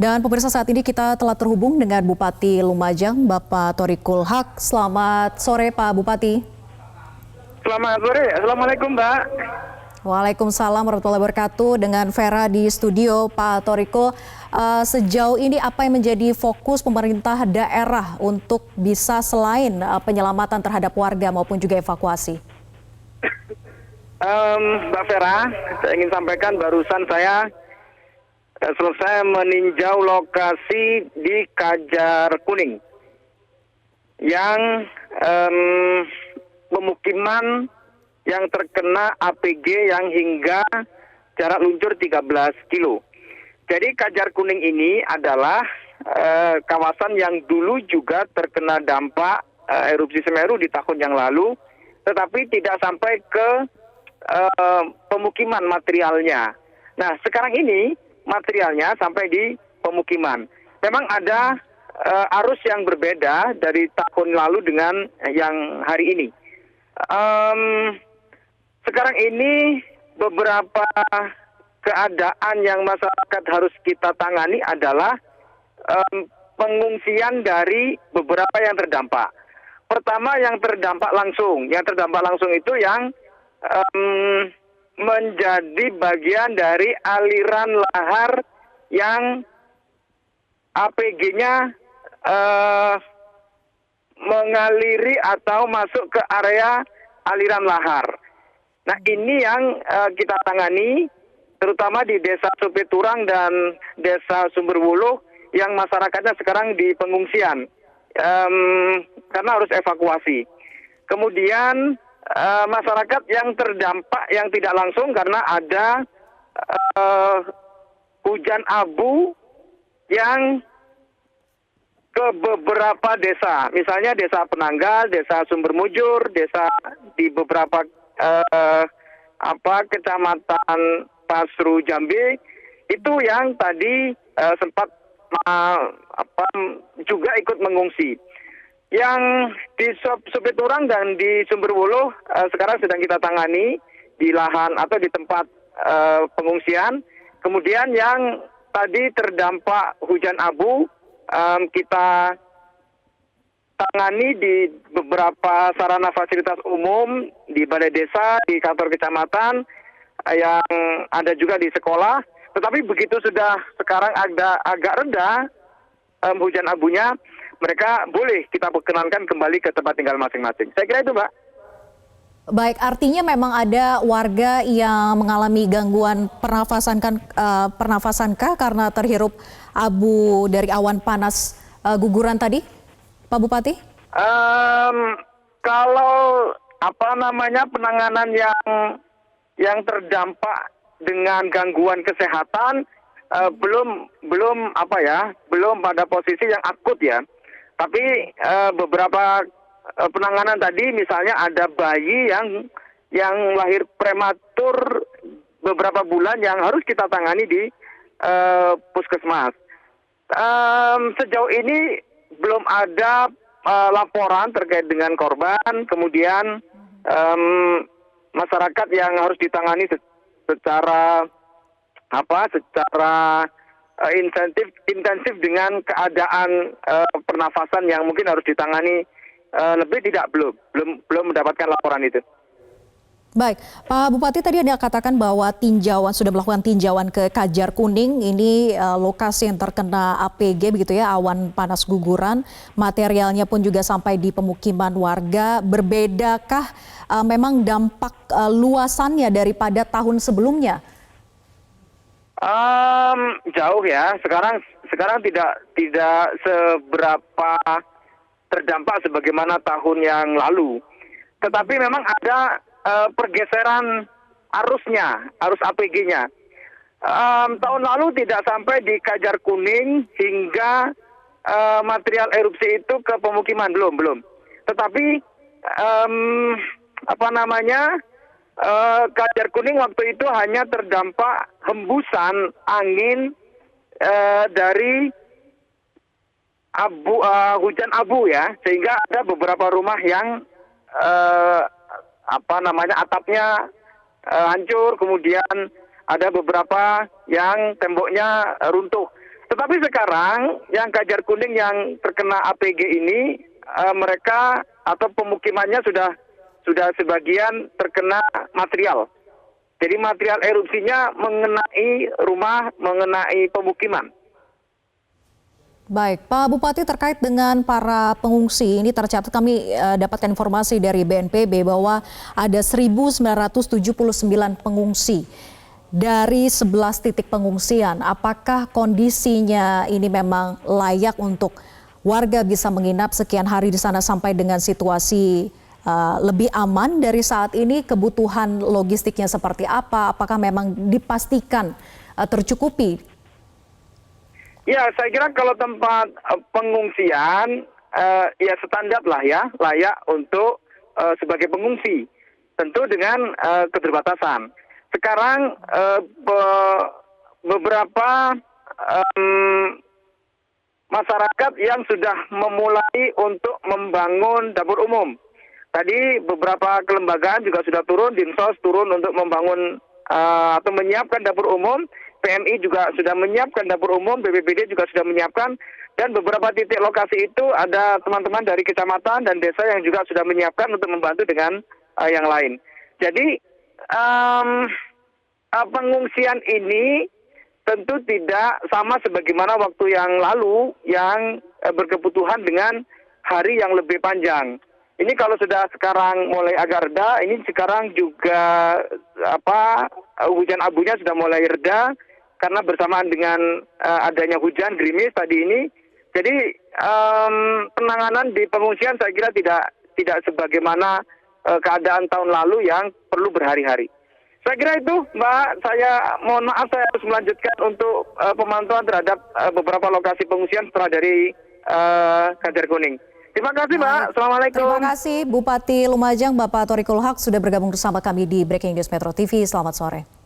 Dan pemirsa, saat ini kita telah terhubung dengan Bupati Lumajang, Bapak Thoriqul Haq. Selamat sore Pak Bupati. Selamat sore, Assalamualaikum Mbak. Waalaikumsalam warahmatullahi wabarakatuh. Dengan Vera di studio, Pak Thoriqul. Sejauh ini apa yang menjadi fokus pemerintah daerah untuk bisa selain penyelamatan terhadap warga maupun juga evakuasi? Mbak Vera, saya ingin sampaikan barusan saya selesai meninjau lokasi di Kajar Kuning yang pemukiman yang terkena APG yang hingga jarak luncur 13 kilo. Jadi Kajar Kuning ini adalah kawasan yang dulu juga terkena dampak erupsi Semeru di tahun yang lalu, tetapi tidak sampai ke pemukiman materialnya. Nah, sekarang ini materialnya sampai di pemukiman. Memang ada arus yang berbeda dari tahun lalu dengan yang hari ini. Sekarang ini beberapa keadaan yang masyarakat harus kita tangani adalah pengungsian dari beberapa yang terdampak. Pertama yang terdampak langsung itu yang menjadi bagian dari aliran lahar yang APG-nya mengaliri atau masuk ke area aliran lahar. Nah, ini yang kita tangani terutama di Desa Supiturang dan Desa Sumberwuluh yang masyarakatnya sekarang di pengungsian karena harus evakuasi. Kemudian masyarakat yang terdampak yang tidak langsung karena ada hujan abu yang ke beberapa desa, misalnya Desa Penanggal, Desa Sumbermujur, desa di beberapa kecamatan Pasru Jambi itu yang tadi sempat juga ikut mengungsi. Yang di Supiturang dan di Sumberwuluh sekarang sedang kita tangani di lahan atau di tempat pengungsian. Kemudian yang tadi terdampak hujan abu kita tangani di beberapa sarana fasilitas umum, di balai desa, di kantor kecamatan, yang ada juga di sekolah. Tetapi begitu sudah sekarang agak reda hujan abunya, mereka boleh kita perkenankan kembali ke tempat tinggal masing-masing. Saya kira itu, Mbak. Baik, artinya memang ada warga yang mengalami gangguan pernafasankah karena terhirup abu dari awan panas guguran tadi, Pak Bupati? Kalau penanganan yang terdampak dengan gangguan kesehatan belum pada posisi yang akut ya. Tapi beberapa penanganan tadi misalnya ada bayi yang lahir prematur beberapa bulan yang harus kita tangani di puskesmas. Sejauh ini belum ada laporan terkait dengan korban, kemudian masyarakat yang harus ditangani secara intensif dengan keadaan pernafasan yang mungkin harus ditangani belum mendapatkan laporan itu. Baik, Pak Bupati tadi Anda katakan bahwa sudah melakukan tinjauan ke Kajar Kuning, ini lokasi yang terkena APG begitu ya, awan panas guguran, materialnya pun juga sampai di pemukiman warga. Berbedakah memang dampak luasannya daripada tahun sebelumnya? Jauh ya, sekarang tidak seberapa terdampak sebagaimana tahun yang lalu. Tetapi memang ada pergeseran arus APG-nya. Tahun lalu tidak sampai di Kajar Kuning hingga material erupsi itu ke pemukiman, belum. Tetapi Kajar Kuning waktu itu hanya terdampak hembusan angin dari hujan abu ya, sehingga ada beberapa rumah yang atapnya hancur, kemudian ada beberapa yang temboknya runtuh. Tetapi sekarang yang Kajar Kuning yang terkena APG ini mereka atau pemukimannya sudah sebagian terkena material. Jadi material erupsinya mengenai rumah, mengenai pemukiman. Baik, Pak Bupati, terkait dengan para pengungsi, ini tercatat kami dapatkan informasi dari BNPB bahwa ada 1.979 pengungsi dari 11 titik pengungsian. Apakah kondisinya ini memang layak untuk warga bisa menginap sekian hari di sana sampai dengan situasi lebih aman dari saat ini? Kebutuhan logistiknya seperti apa? Apakah memang dipastikan tercukupi? Ya, saya kira kalau tempat pengungsian ya standar lah ya, layak untuk sebagai pengungsi. Tentu dengan keterbatasan. Sekarang beberapa masyarakat yang sudah memulai untuk membangun dapur umum. Tadi beberapa kelembagaan juga sudah turun, Dinsos turun untuk membangun atau menyiapkan dapur umum. PMI juga sudah menyiapkan dapur umum, BPBD juga sudah menyiapkan, dan beberapa titik lokasi itu ada teman-teman dari kecamatan dan desa yang juga sudah menyiapkan untuk membantu dengan yang lain. Jadi pengungsian ini tentu tidak sama sebagaimana waktu yang lalu yang berkebutuhan dengan hari yang lebih panjang. Ini kalau sudah sekarang mulai agak reda, ini sekarang juga hujan abunya sudah mulai reda karena bersamaan dengan adanya hujan gerimis tadi ini. Jadi penanganan di pengungsian saya kira tidak sebagaimana keadaan tahun lalu yang perlu berhari-hari. Saya kira itu, Mbak. Saya mohon maaf saya harus melanjutkan untuk pemantauan terhadap beberapa lokasi pengungsian setelah dari Kajar Kuning. Terima kasih, Mbak. Assalamualaikum. Terima kasih Bupati Lumajang Bapak Thoriqul Haq sudah bergabung bersama kami di Breaking News Metro TV. Selamat sore.